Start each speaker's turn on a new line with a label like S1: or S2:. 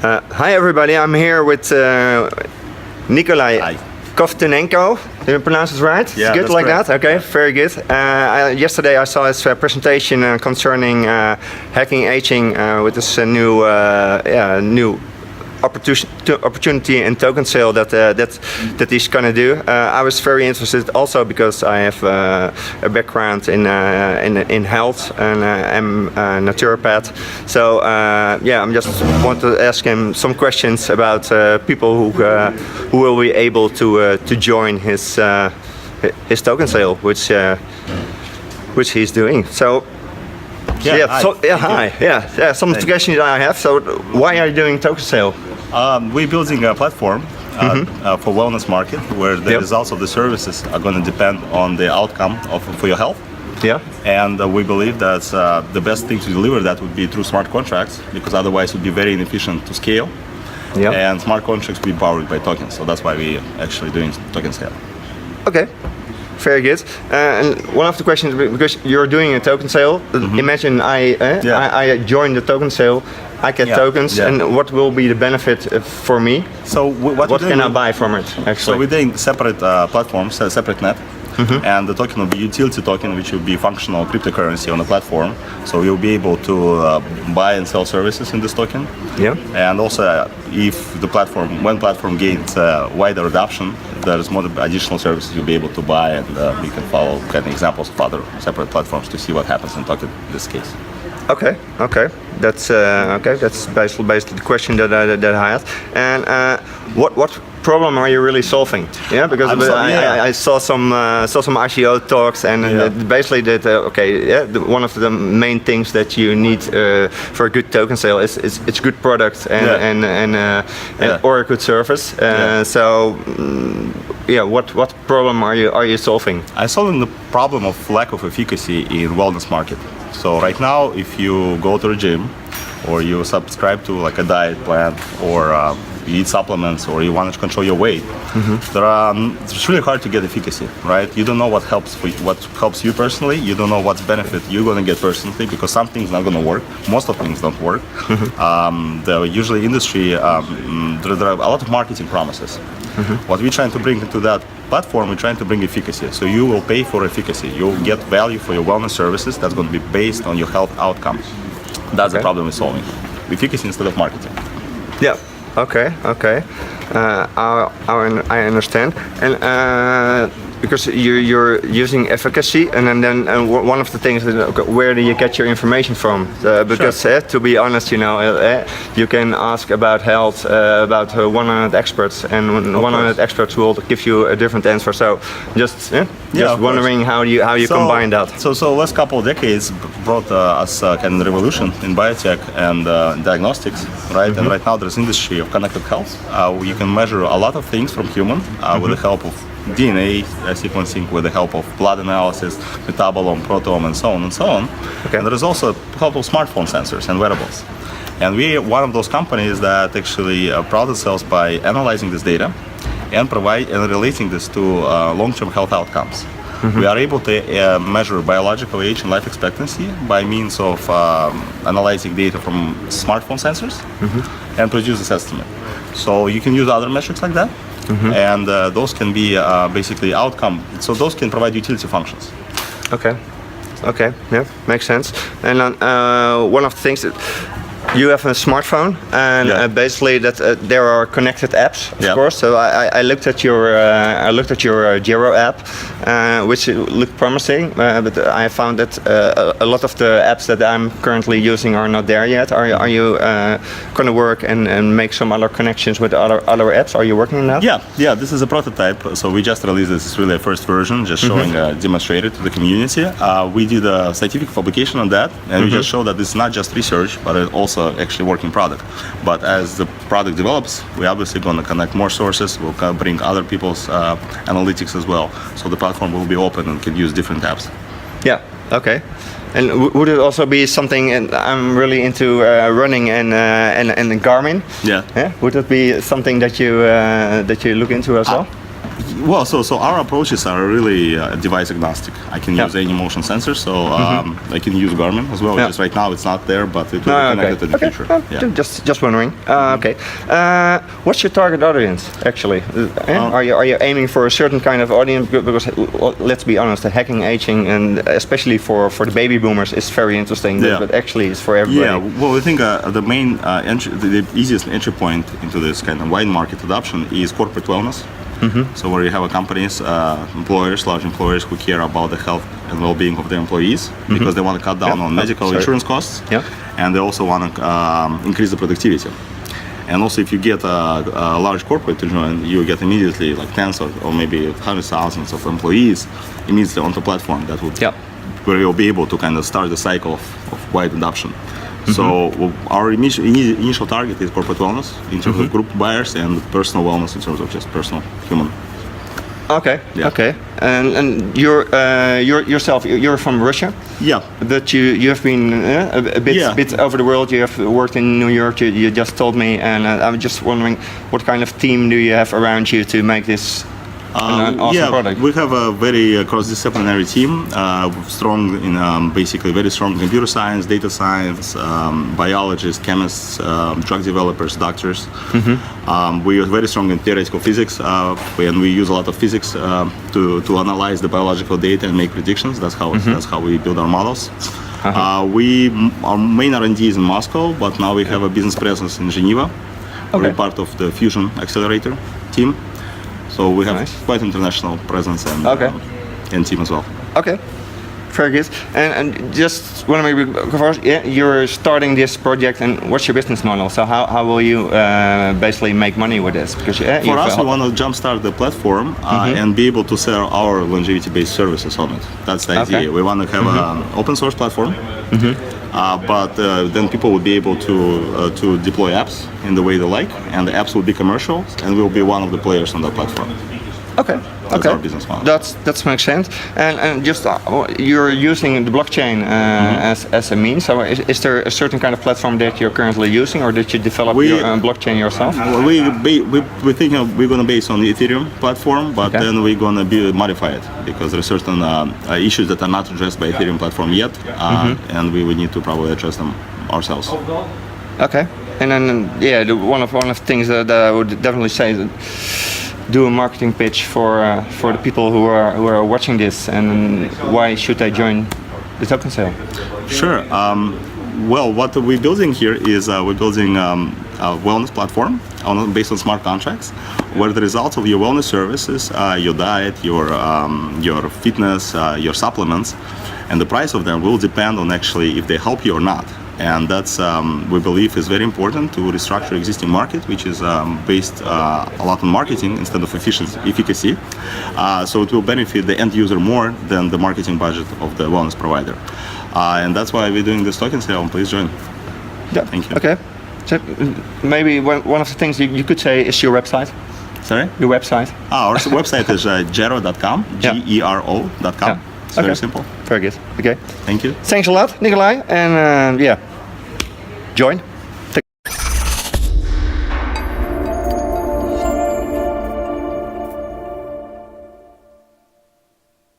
S1: Hi everybody, I'm here with Nikolai Kovtunenko. Did I pronounce it right?
S2: Yeah,
S1: it's good
S2: that's
S1: like
S2: correct.
S1: that? Okay, very good. Yesterday I saw his presentation concerning hacking aging with this new opportunity in token sale that he's gonna do. I was very interested also because I have a background in health and I'm a naturopath. So I'm just want to ask him some questions about people who will be able to join his token sale, which he's doing. So. Hi. Some questions I have. So, why are you doing token sale?
S2: We're building a platform for wellness market where the results of the services are going to depend on the outcome for your health.
S1: Yeah.
S2: And we believe that the best thing to deliver that would be through smart contracts, because otherwise it would be very inefficient to scale.
S1: Yeah.
S2: And smart contracts will be powered by tokens. So that's why we're actually doing token sale.
S1: Okay. Very good. And one of the questions, because you're doing a token sale, imagine I join the token sale, I get tokens, and what will be the benefit for me?
S2: So
S1: what can I buy from it, actually?
S2: So we're doing separate platforms, a separate net. And the token will be utility token, which will be functional cryptocurrency on the platform. So you'll be able to buy and sell services in this token.
S1: Yeah.
S2: And also, if when platform gains wider adoption, there's more additional services you'll be able to buy, and you can follow kind of examples of other separate platforms to see what happens in token in this case.
S1: Okay. That's That's basically the question that I had. And what problem are you really solving? Yeah, because I saw some ICO talks, and basically that one of the main things that you need for a good token sale is it's good product or a good service. What problem are you solving?
S2: I'm solving the problem of lack of efficacy in wellness market. So right now, if you go to a gym, or you subscribe to like a diet plan, or you eat supplements, or you want to control your weight, it's really hard to get efficacy, right? You don't know what helps you personally. You don't know what benefit you're going to get personally, because some things not going to work. Most of things don't work. Usually industry, there are a lot of marketing promises. What we're trying to bring into that platform, we're trying to bring efficacy. So you will pay for efficacy. You'll get value for your wellness services that's going to be based on your health outcomes. That's the problem we're solving. Efficacy instead of marketing.
S1: Yeah. Okay. I understand. And because you're using efficacy, and then one of the things is where do you get your information from? Because to be honest, you can ask about health about 100 experts, and 100 experts will give you a different answer. So just wondering how you combine that.
S2: So last couple of decades brought us kind of revolution in biotech and diagnostics, right? And right now there's industry of connected health. You can measure a lot of things from human with the help of DNA sequencing, with the help of blood analysis, metabolome, proteome, and so on. Okay. And there is also help of smartphone sensors and wearables. And we are one of those companies that actually proud themselves by analyzing this data and relating this to long-term health outcomes. We are able to measure biological age and life expectancy by means of analyzing data from smartphone sensors and produce this estimate. So you can use other metrics like that. And those can be basically outcome. So those can provide utility functions.
S1: Okay, yeah, makes sense. And one of the things that you have a smartphone, and basically that there are connected apps, of course. So I looked at your Gero app, which looked promising, but I found that a lot of the apps that I'm currently using are not there yet. Are you going to work and make some other connections with other apps? Are you working on that?
S2: Yeah. This is a prototype. So we just released this. It's really a first version, just showing demonstrated to the community. We did a scientific publication on that, and we just showed that it's not just research, but it also actually working product. But as the product develops, we're obviously going to connect more sources. We'll bring other people's analytics as well. So the platform will be open and can use different apps.
S1: Yeah. Okay. And would it also be something? And I'm really into running and Garmin.
S2: Yeah.
S1: Would it be something that you look into as well?
S2: Well, so our approaches are really device agnostic. I can use any motion sensor, so I can use Garmin as well. Just right now it's not there, but it will be connected in the future.
S1: Just wondering. Okay. What's your target audience actually? Are you aiming for a certain kind of audience? Because let's be honest, the hacking, aging, and especially for the baby boomers is very interesting. But actually, it's for everybody.
S2: Yeah. Well, I think the main the easiest entry point into this kind of wide market adoption is corporate wellness. So where you have companies, employers, large employers who care about the health and well-being of their employees because they want to cut down on medical insurance costs, and they also want to increase the productivity. And also, if you get a large corporate to join, you get immediately like tens or maybe hundreds of thousands of employees immediately on the platform that would where you'll be able to kind of start the cycle of wide adoption. So our initial target is corporate wellness in terms of group buyers and personal wellness in terms of just personal human.
S1: Okay. Okay. And yourself, you're from Russia.
S2: Yeah.
S1: But you have been a bit over the world. You have worked in New York. You just told me, and I'm just wondering what kind of team do you have around you to make this an awesome product?
S2: We have a very cross-disciplinary team, strong in basically very strong computer science, data science, biologists, chemists, drug developers, doctors. We are very strong in theoretical physics, and we use a lot of physics to analyze the biological data and make predictions. That's how we build our models. Our main R&D is in Moscow, but now we have a business presence in Geneva. We're part of the Fusion Accelerator team. So we have quite international presence and team as well.
S1: Okay, very good. And just want to maybe you're starting this project, and what's your business model? So how will you basically make money with this? Because
S2: for us, we want to jumpstart the platform and be able to sell our longevity-based services on it. That's the idea. We want to have an open source platform. But then people will be able to deploy apps in the way they like, and the apps will be commercial, and we'll be one of the players on the platform. That's our business model.
S1: That makes sense. And just you're using the blockchain as a means. So is there a certain kind of platform that you're currently using, or did you develop your own blockchain yourself?
S2: We think we're going to base on the Ethereum platform, but then we're going to modify it because there are certain issues that are not addressed by Ethereum platform yet, and we would need to probably address them ourselves.
S1: Okay. And then one of the things that I would definitely say is do a marketing pitch for the people who are watching this, and why should they join the talkinsale?
S2: Sure. Well, what we're building here is we're building a wellness platform based on smart contracts, where the results of your wellness services, your diet, your fitness, your supplements, and the price of them will depend on actually if they help you or not. And that's, we believe, is very important to restructure existing market, which is based a lot on marketing instead of efficacy. So it will benefit the end user more than the marketing budget of the wellness provider. And that's why we're doing this talkinsale. Please join.
S1: Yeah.
S2: Thank you.
S1: Okay. So maybe one of the things you could say is your website.
S2: Sorry?
S1: Your website.
S2: Our website is Gero.com, Gero.com. It's very simple.
S1: Very good. Okay.
S2: Thank you.
S1: Thanks a lot, Nikolai. And join.